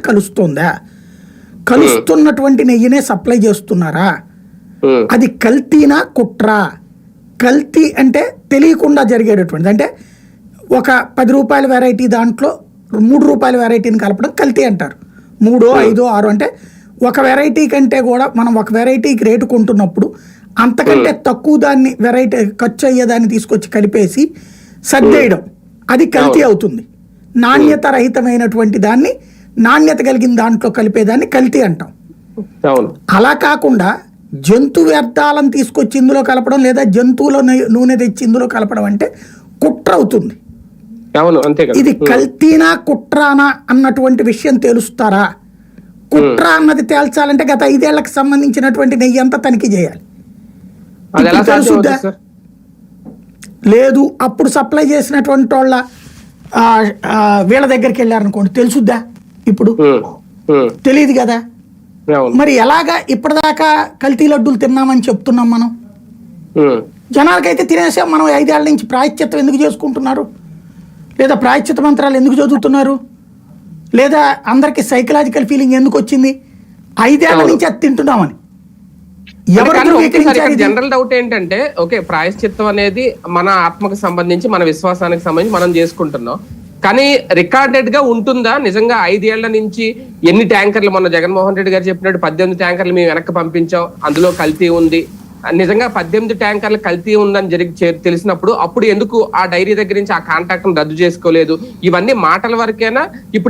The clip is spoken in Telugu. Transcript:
కలుస్తుందా? కలుస్తున్నటువంటి నెయ్యినే సప్లై చేస్తున్నారా? అది కల్తీనా కుట్రా? కల్తీ అంటే తెలియకుండా జరిగేటటువంటిది. అంటే ఒక 10 రూపాయల వెరైటీ దాంట్లో 3 రూపాయల వెరైటీని కలపడం కల్తీ అంటారు. 3, 5, 6 అంటే ఒక వెరైటీ కంటే కూడా మనం ఒక వెరైటీకి రేటు కొంటున్నప్పుడు అంతకంటే తక్కువ దాన్ని వెరైటీ ఖర్చు అయ్యేదాన్ని తీసుకొచ్చి కలిపేసి సర్దేయడం అది కల్తీ అవుతుంది. నాణ్యత రహితమైనటువంటి దాన్ని నాణ్యత కలిగిన దాంట్లో కలిపేదాన్ని కల్తీ అంటాం. అలా కాకుండా జంతు వ్యర్థాలను తీసుకొచ్చి ఇందులో కలపడం లేదా జంతువుల నూనె తెచ్చి ఇందులో కలపడం అంటే కుట్ర అవుతుంది. ఇది కల్తీనా కుట్రానా అన్నటువంటి విషయం తెలుస్తారా? కుట్ర అన్నది తేల్చాలంటే గత 5 ఏళ్లకు సంబంధించినటువంటి నెయ్యి అంతా తనిఖీ చేయాలి. తెలుసుద్దా? లేదు, అప్పుడు సప్లై చేసినటువంటి వాళ్ళ వీళ్ళ దగ్గరికి వెళ్ళారనుకోండి, తెలుసుద్దా? ఇప్పుడు తెలియదు కదా. మరి ఎలాగా ఇప్పటిదాకా కల్తీ లడ్డూలు తిన్నామని చెప్తున్నాం మనం? జనాలకైతే తినేసాం. మనం 5 ఏళ్ల నుంచి ప్రాయశ్చిత్తం ఎందుకు చేసుకుంటున్నారు? లేదా ప్రాయశ్చిత్త మంత్రాలు ఎందుకు చదువుతున్నారు? లేదా అందరికి సైకలాజికల్ ఫీలింగ్ ఎందుకు వచ్చింది? 5 ఏళ్ల నుంచి అది తింటున్నామని జనరల్ డౌట్ ఏంటంటే, ఓకే ప్రాయశ్చిత్తం అనేది మన ఆత్మకు సంబంధించి మన విశ్వాసానికి సంబంధించి మనం చేసుకుంటున్నాం, కానీ రికార్డెడ్ గా ఉంటుందా నిజంగా? 5 ఏళ్ల నుంచి ఎన్ని ట్యాంకర్లు, మొన్న జగన్మోహన్ రెడ్డి గారు చెప్పినట్టు 18 ట్యాంకర్లు మేము వెనక్కి పంపించాం, అందులో కల్తీ ఉంది, నిజంగా 18 ట్యాంకర్లు కల్తీ ఉందని తెలిసినప్పుడు అప్పుడు ఎందుకు ఆ డైరీ దగ్గర నుంచి ఆ కాంట్రాక్ట్ రద్దు చేసుకోలేదు? ఇవన్నీ మాటల వరకేనా? ఇప్పుడు